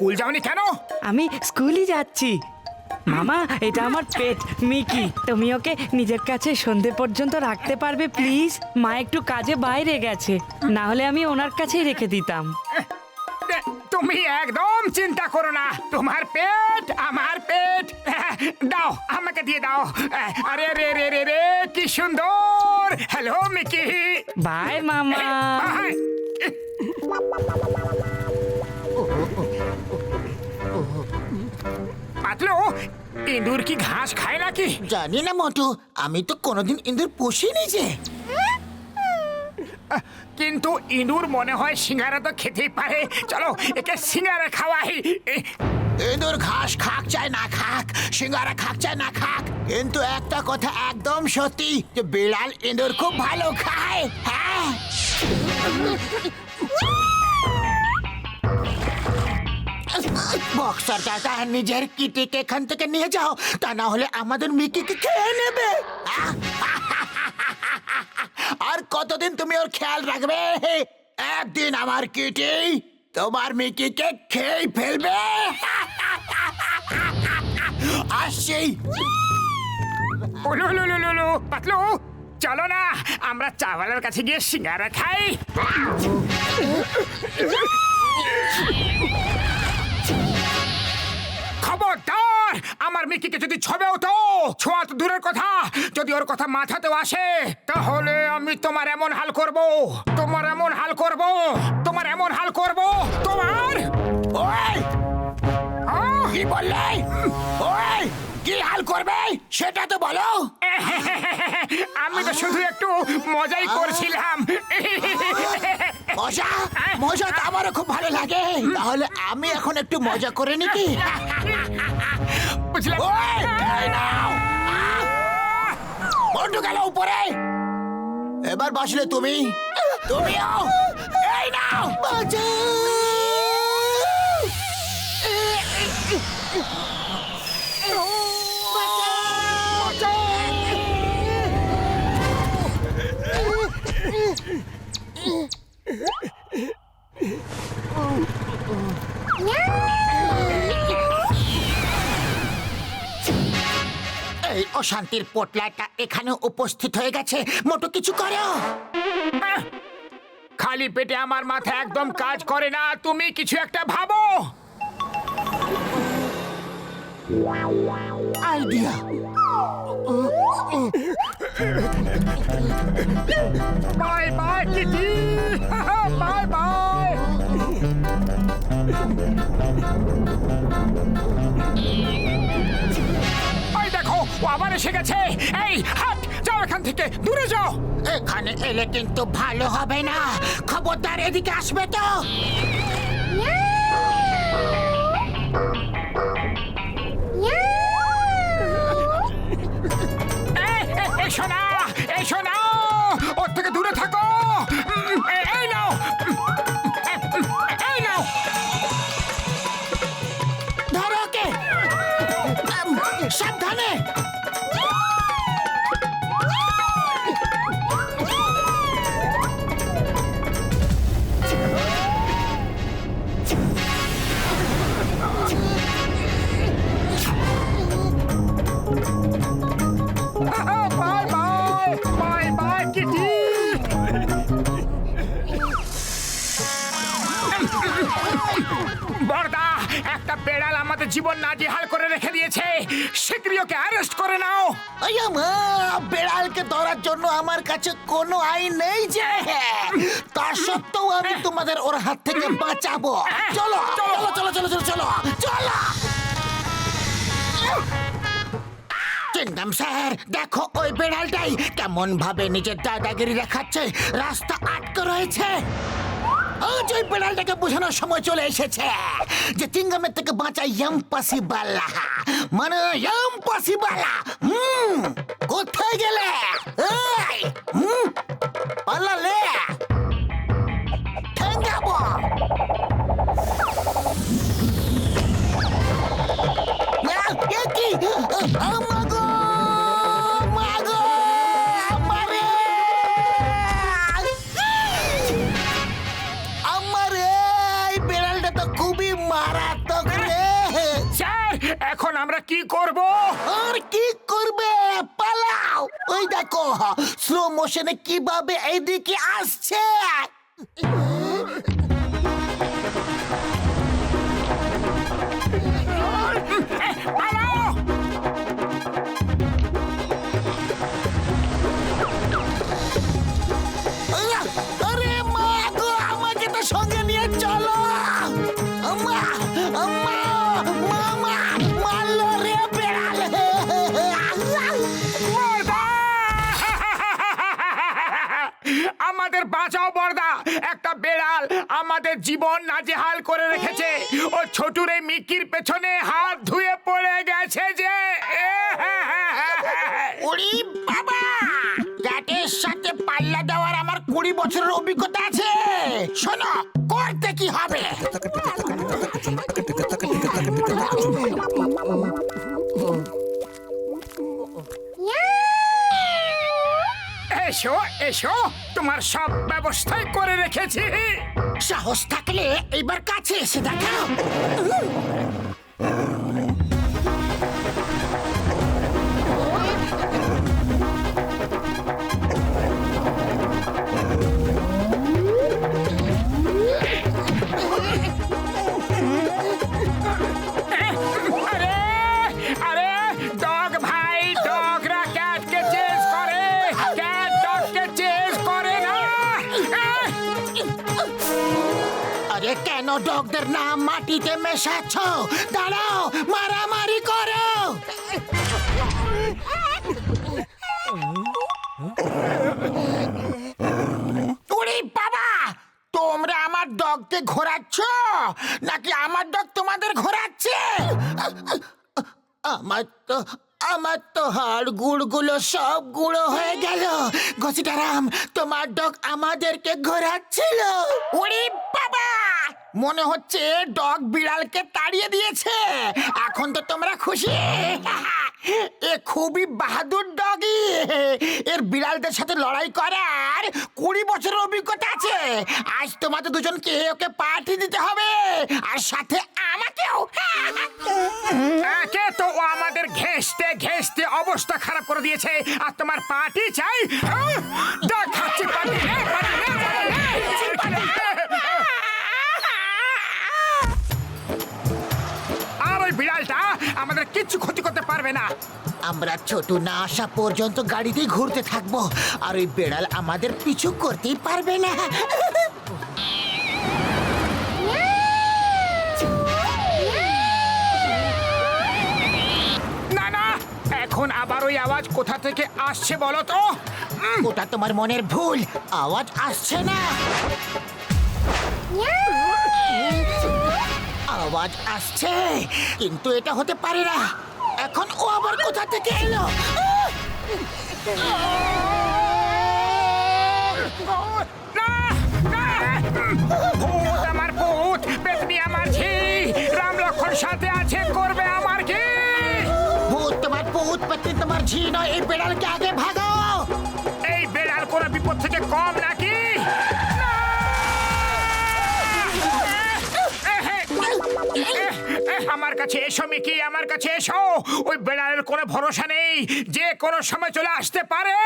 School যাওনি কেন? আমি স্কুলই যাচ্ছি। মামা, এটা আমার পেট মিকি। তুমি ওকে নিজের কাছে সন্ধে পর্যন্ত রাখতে পারবে প্লিজ? মা একটু কাজে বাইরে গেছে, না হলে আমি ওনার কাছেই রেখে দিতাম। তুমি একদম চিন্তা করো না, তোমার পেট আমার পেট। দাও, আমাকে দিয়ে দাও। আরে রে রে রে রে, কি সুন্দর। Hello Mickey. বাই মামা। পাতলু, ইঁদুর কি ঘাস খায় নাকি? জানি না মোটু, আমি তো কোনোদিন ইঁদুর পুষিনি যে। কিন্তু ইঁদুর মনে হয় সিঙ্গারা তো খেতেই পারে। চলো একে সিঙ্গারা খাওয়াই। ইঁদুর ঘাস খাক চাই না খাক, সিঙ্গারা খাক চাই না খাক, কিন্তু একটা কথা একদম সত্যি যে বিড়াল ইঁদুর খুব ভালো খায়। হ্যাঁ, বক্সার দাদা, নিজের কিটিকে এখান থেকে নিয়ে যাও, তা না হলে আমাদের মিকিকে খেয়ে নেবে। আর কতদিন তুমি ওর খেয়াল রাখবে? একদিন আমার কিটি তোমার মিকিকে খেয়ে ফেলবে। আসছি। পাতলু, চলো না আমরা চাওয়ালের কাছে গিয়ে সিঙ্গারা খাই। খবরদার, আমার মিকিকে যদি ছবেও তো, ছোঁয়া তো দূরের কথা, যদি ওর কথা মাথাতেও আসে, তাহলে আমি তোমার এমন হাল করব, তোমার এমন হাল করব, তোমার এমন হাল করব, তোমার। ওই কি বললে? ওই কি হাল করবে সেটা তো বলো। আমি তো শুধু একটু মজাই করছিলাম। মজা? মজা তো আমারও খুব ভালো লাগে। তাহলে আমি এখন একটু মজা করে নি কি? বুঝলাম। ওই, এই নাও। বন্ধু গেল উপরে। এবার বাঁচলে তুমি, তুমিও। এই নাও। এই অশান্তির পোটলাটা এখানে উপস্থিত হয়ে গেছে। মোটো কিছু করো। খালি পেটে আমার মাথা একদম কাজ করে না, তুমি কিছু একটা ভাবো। Idea. By bye Kitty, bye bye. ওই দেখো, ও আবার এসে গেছে। এই হাট, যাও এখান থেকে, দূরে যাও। এখানে এলে কিন্তু ভালো হবে না। খবরদার এদিকে আসবে তো। এসো না, এসো না, ওর থেকে দূরে থাকো। এই নাও, এই নাও। ধরো ওকে। সাবধানে। Bye bye, bye bye Kitty. বড়দা, একটা বেড়াল আমাদের জীবন নাজেহাল করে রেখে দিয়েছে। শীঘ্রই ওকে অ্যারেস্ট করে নাও। বেড়ালকে ধরার জন্য আমার কাছে কোনো আইন নেই যে, তা সত্ত্বেও আমি তোমাদের ওর হাত থেকে বাঁচাবো। চলো চলো চলো চলো চলো চলো চলো। চিংগাম স্যার, দেখো ওই বেড়ালটাই কেমন ভাবে নিজের দাদাগিরি দেখাচ্ছে, রাস্তা আটকে রয়েছে। আজ ওই বেড়ালটাকে বোঝানোর সময় চলে এসেছে যে চিংগামের থেকে বাঁচা ইম্পসিবল, মানে ইম্পসিবল। কোথায় গেলে? পালালে ঠেঙ্গাবো। কি আমাগো মাগো আমারে আমারে, এই বেড়ালটা তো খুবই মারাত্মক। এখন আমরা কি করব? আর কি করবে? পালাও! ওই দেখো স্লো মোশনে কিভাবে এইদিকে আসছে। পালাও! আরে মা গো, আমাকে তো সঙ্গে নিয়ে চলো। আম্মা, আম্মা, মামা, মারলো রে বেড়াল। বর্দা! আমাদের বাঁচাও বর্দা, একটা বেড়াল আমাদের জীবন নাজেহাল করে রেখেছে। ও ছোটুরে মিকির পেছনে হাত ধুয়ে পড়ে গেছে যে। ওরে বাবা, ক্যাটের সাথে পাল্লা দেওয়ার আমার 20 বছরের অভিজ্ঞতা আছে। শোনো, করতে কি হবে? এসো এসো, তোমার সব ব্যবস্থাই করে রেখেছি। সাহস থাকলে এইবার কাছে এসে দেখাও। আরে আরে, ডগ ভাই, ডগরা ক্যাটকে চেজ করে, ক্যাট ডগকে চেজ করে না। আরে কেন ডগদের নাম মাটিতে মেশাচ্ছ? দাঁড়াও, মারামারি করো। ওরে বাবা, তোমরা আমার ডগকে ঘোরাচ্ছ নাকি আমার ডগ তোমাদের ঘোরাচ্ছে? আমার তো হাড় গুড়গুলো সব গুঁড়ো হয়ে গেল। ঘসিটারাম, তোমার ডগ আমাদেরকে ঘোরাচ্ছিল। ওরে বাবা, মনে হচ্ছে ডগ বিড়ালকে তাড়িয়ে দিয়েছে। এখন তো তোমরা খুশি? এ খুবই বাহাদুর ডগি। এর বিড়ালদের সাথে লড়াই করার 20 বছরের অভিজ্ঞতা আছে। আজ তোমাদের দুজনকে ওকে পার্টি দিতে হবে, আর সাথে আমাকেও। একে তো ও আমাদের ঘেঁষতে ঘেঁষতে অবস্থা খারাপ করে দিয়েছে, আর তোমার পার্টি চাই? দেখাচ্ছি পার্টি, আর ওই বিড়ালটা আমাদের কিচ্ছু ক্ষতি করতে পারবে না। আমরা ছোট না আসা পর্যন্ত গাড়িতেই ঘুরতে থাকবো, আর ওই বেড়াল আমাদের পিছু করতেই পারবে না। না না, এখন আবার ওই আওয়াজ কোথা থেকে আসছে বলো তো? ওটা তোমার মনের ভুল, আওয়াজ আসছে না। আওয়াজ আসছে, কিন্তু এটা হতে পারে না। এখন ও আবার কোথা থেকে এলো? না না, ভূত আমার ভূত, পেতনি আমার ঝি, রাম লক্ষণ সাথে আছে, করবে আমার কি? ভূত তোমার ভূত, পেতনি তোমার ঝি নয়। এই বেড়ালকে আগে ভাগাও। এই বেড়াল কোনো বিপদ থেকে কম নাকি? আমার কাছে এসো মিকি, আমার কাছে এসো। ওই বেড়ালের কোনো ভরসা নেই, যে কোনো সময় চলে আসতে পারে।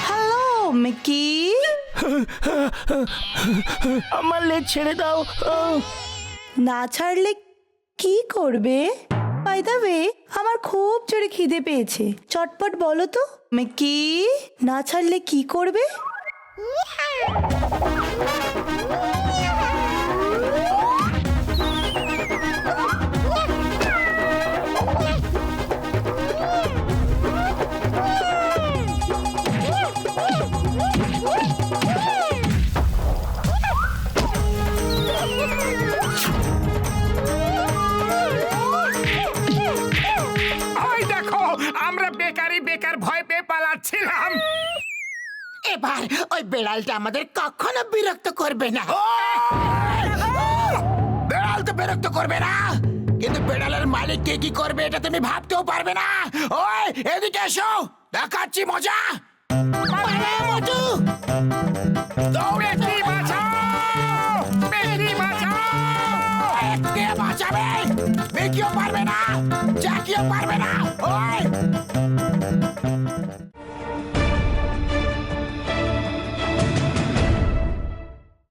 Hello Mickey. আমার লেজ ছেড়ে দাও। না ছাড়লে কি করবে? বাই দ্য ওয়ে, আমার খুব জোরে খিদে পেয়েছে। চটপট বলো তো মিকি, না ছাড়লে কি করবে? ওই দেখো, আমরা বেকার ভয় পেয়ে পালাচ্ছিলাম। এবার ওই বেড়ালটা আমাদের কখনো বিরক্ত করবে না। বেড়াল তো বিরক্ত করবে না, কিন্তু বেড়ালের মালিক কে কি করবে এটা তুমি ভাবতেও পারবে না। ওই এদিকে এসো, দেখাচ্ছি মজা। পালা, মোটু। বেটি বাঁচাও, বেটি বাঁচাও। কে বাঁচাবে? মিকিও পারবে না, জ্যাকিও পারবে না। ওই